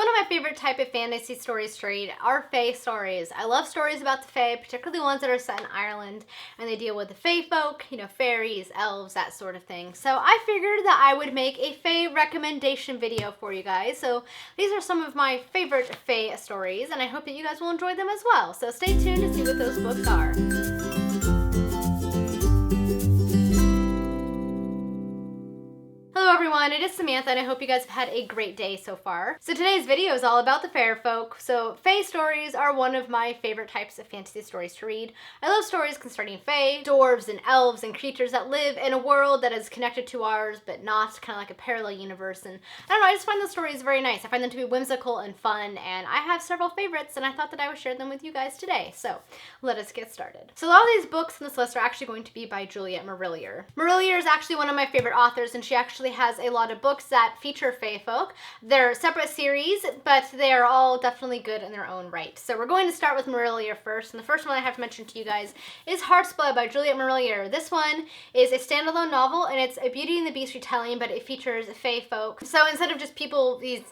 one of my favorite type of fantasy stories to read are Fae stories. I love stories about the Fae, particularly ones that are set in Ireland, and they deal with the Fae folk, you know, fairies, elves, that sort of thing. So I figured that I would make a Fae recommendation video for you guys. So these are some of my favorite Fae stories, and I hope that you guys will enjoy them as well. So stay tuned to see what those books are. Hello everyone, it is Samantha and I hope you guys have had a great day so far. So today's video is all about the fae folk. So Fae stories are one of my favorite types of fantasy stories to read. I love stories concerning fae, dwarves and elves and creatures that live in a world that is connected to ours but not, kind of like a parallel universe. And I don't know, I just find those stories very nice. I find them to be whimsical and fun, and I have several favorites and I thought that I would share them with you guys today. So let us get started. So a lot of these books in this list are actually going to be by Juliet Marillier. Marillier is actually one of my favorite authors, and she actually has a lot of books that feature fae folk. They're separate series, but they are all definitely good in their own right. So we're going to start with Marillier first, and the first one I have to mention to you guys is Heartsblood by Juliet Marillier. This one is a standalone novel, and it's a Beauty and the Beast retelling, but it features fae folk. So instead of just these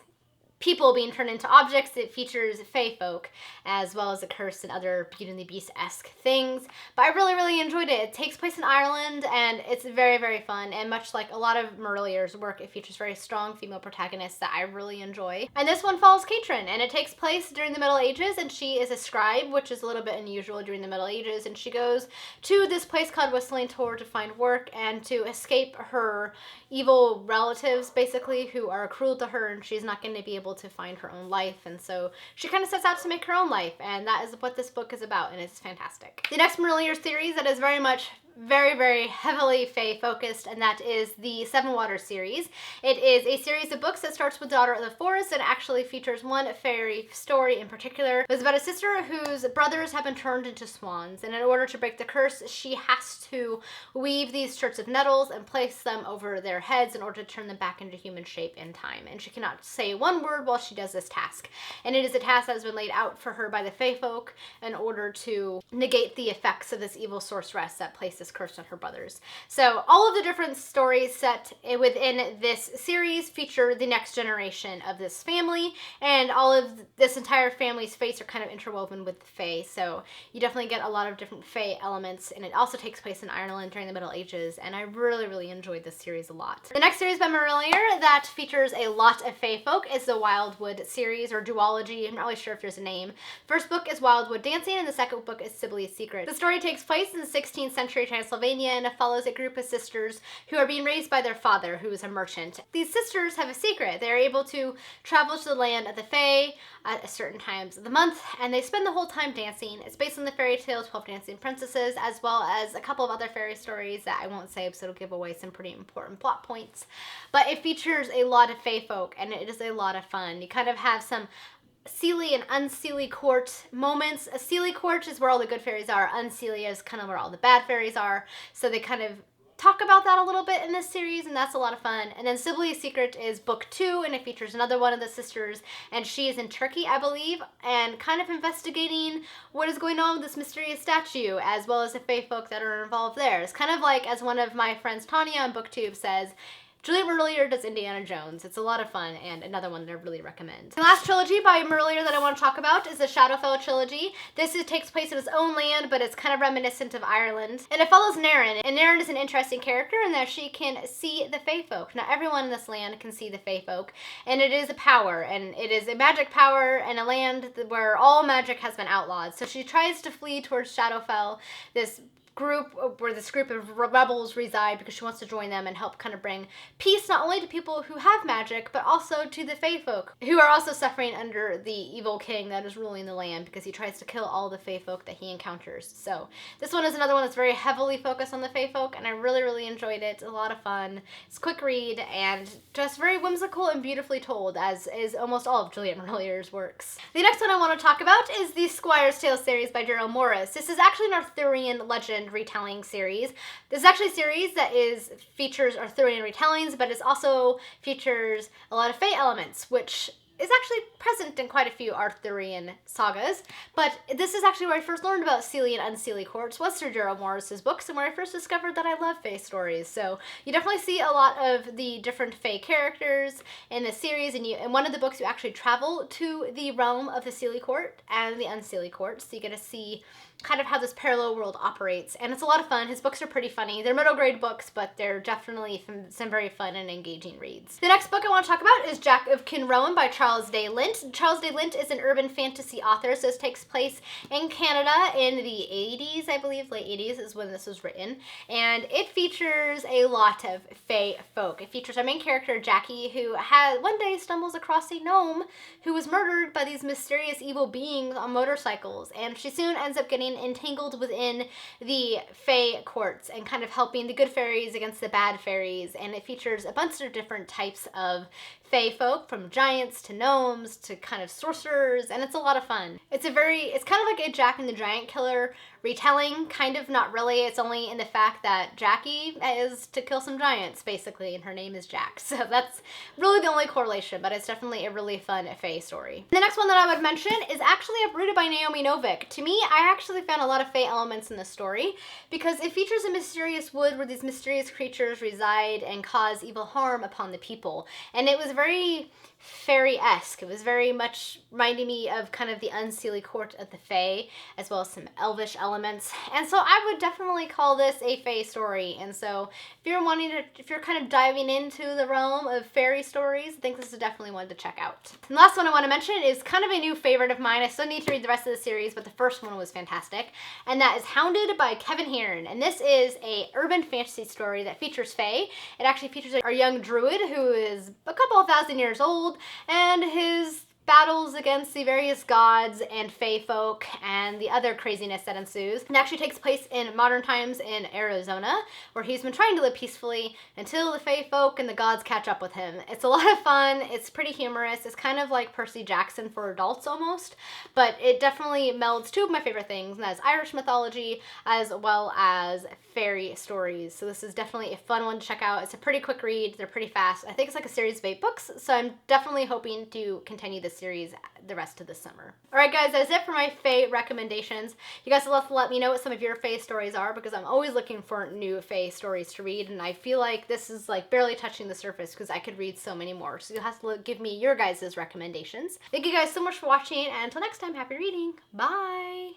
people being turned into objects, it features fae folk, as well as a curse and other Beauty and the Beast-esque things. But I really enjoyed it. It takes place in Ireland, and it's very fun, and much like a lot of Marillier's work, it features very strong female protagonists that I really enjoy. And this one follows Catrin, and it takes place during the Middle Ages, and she is a scribe, which is a little bit unusual during the Middle Ages, and she goes to this place called Whistling Tor to find work and to escape her evil relatives, basically, who are cruel to her, and she's not going to be able to find her own life, and so she kind of sets out to make her own life, and that is what this book is about, and it's fantastic. The next Marillier series that is very much very heavily fae focused, and that is the Seven Waters series. It is a series of books that starts with Daughter of the Forest and actually features one fairy story in particular. It's about a sister whose brothers have been turned into swans, and in order to break the curse, she has to weave these shirts of nettles and place them over their heads in order to turn them back into human shape in time. And she cannot say one word while she does this task. And it is a task that has been laid out for her by the fae folk in order to negate the effects of this evil sorceress that places curse on her brothers. So all of the different stories set within this series feature the next generation of this family, and all of this entire family's fates are kind of interwoven with the fae. So you definitely get a lot of different fae elements, and it also takes place in Ireland during the Middle Ages, and I really enjoyed this series a lot. The next series by Marillier that features a lot of fae folk is the Wildwood series, or duology. I'm not really sure if there's a name. First book is Wildwood Dancing, and the second book is Sibyll's Secret. The story takes place in the 16th century Transylvania, and it follows a group of sisters who are being raised by their father, who is a merchant. These sisters have a secret. They're able to travel to the land of the Fae at certain times of the month, and they spend the whole time dancing. It's based on the fairy tale 12 Dancing Princesses, as well as a couple of other fairy stories that I won't say because it'll give away some pretty important plot points. But it features a lot of fae folk, and it is a lot of fun. You kind of have some Seelie and unseelie court moments. A seelie court is where all the good fairies are. Unseelie is kind of where all the bad fairies are. So they kind of talk about that a little bit in this series, and that's a lot of fun. And then Sibyll's Secret is book 2, and it features another one of the sisters, and she is in Turkey, I believe, and kind of investigating what is going on with this mysterious statue, as well as the fae folk that are involved there. It's kind of like, as one of my friends Tanya on BookTube says, Juliet Marillier does Indiana Jones. It's a lot of fun, and another one that I really recommend. The last trilogy by Marillier that I want to talk about is the Shadowfell trilogy. This takes place in its own land, but it's kind of reminiscent of Ireland. And it follows Naren, and Naren is an interesting character in that she can see the fae folk. Now, everyone in this land can see the fae folk, and it is a power, and it is a magic power in a land where all magic has been outlawed. So she tries to flee towards Shadowfell, this group of rebels reside, because she wants to join them and help kind of bring peace not only to people who have magic, but also to the fae folk, who are also suffering under the evil king that is ruling the land, because he tries to kill all the fae folk that he encounters. So this one is another one that's very heavily focused on the fae folk, and I really enjoyed it. It's a lot of fun. It's a quick read and just very whimsical and beautifully told, as is almost all of Juliet Marillier's works. The next one I want to talk about is the Squires Tales series by Gerald Morris. This is actually an Arthurian legend retelling series. This is actually a series that features Arthurian retellings, but it also features a lot of fae elements, which is actually present in quite a few Arthurian sagas, but this is actually where I first learned about Seelie and Unseelie courts, was through Gerald Morris's books, and where I first discovered that I love Fae stories. So you definitely see a lot of the different Fae characters in the series, and in one of the books you actually travel to the realm of the Seelie court and the Unseelie court, so you get to see kind of how this parallel world operates, and it's a lot of fun. His books are pretty funny. They're middle grade books, but they're definitely some very fun and engaging reads. The next book I want to talk about is Jack of Kin Rowan by Charles Day Lint. Charles Day Lint is an urban fantasy author, so this takes place in Canada in the 80s, I believe, late 80s is when this was written, and it features a lot of Fae folk. It features our main character, Jackie, who one day stumbles across a gnome who was murdered by these mysterious evil beings on motorcycles, and she soon ends up getting entangled within the Fae courts and kind of helping the good fairies against the bad fairies, and it features a bunch of different types of Fae folk, from giants to gnomes to kind of sorcerers, and it's a lot of fun. It's kind of like a Jack and the Giant Killer retelling, kind of, not really. It's only in the fact that Jackie is to kill some giants, basically, and her name is Jack. So that's really the only correlation, but it's definitely a really fun Fae story. The next one that I would mention is actually Uprooted by Naomi Novik. To me, I actually found a lot of Fae elements in the story because it features a mysterious wood where these mysterious creatures reside and cause evil harm upon the people. And it was very fairy-esque. It was very much reminding me of kind of the Unseelie court of the Fae, as well as some elvish elements. And so I would definitely call this a Fae story. And so if you're kind of diving into the realm of fairy stories, I think this is definitely one to check out. And the last one I want to mention is kind of a new favorite of mine. I still need to read the rest of the series, but the first one was fantastic. And that is Hounded by Kevin Hearn. And this is a urban fantasy story that features Fae. It actually features our young druid who is a couple of thousand years old, and his battles against the various gods and Fae folk and the other craziness that ensues. It actually takes place in modern times in Arizona, where he's been trying to live peacefully until the Fae folk and the gods catch up with him. It's a lot of fun. It's pretty humorous. It's kind of like Percy Jackson for adults almost, but it definitely melds two of my favorite things, and that is Irish mythology as well as fairy stories. So this is definitely a fun one to check out. It's a pretty quick read. They're pretty fast. I think it's like a series of 8 books, so I'm definitely hoping to continue this series the rest of the summer. Alright guys, that's it for my Fae recommendations. You guys will have to let me know what some of your Fae stories are, because I'm always looking for new Fae stories to read, and I feel like this is like barely touching the surface because I could read so many more. So you'll have to give me your guys' recommendations. Thank you guys so much for watching, and until next time, happy reading. Bye!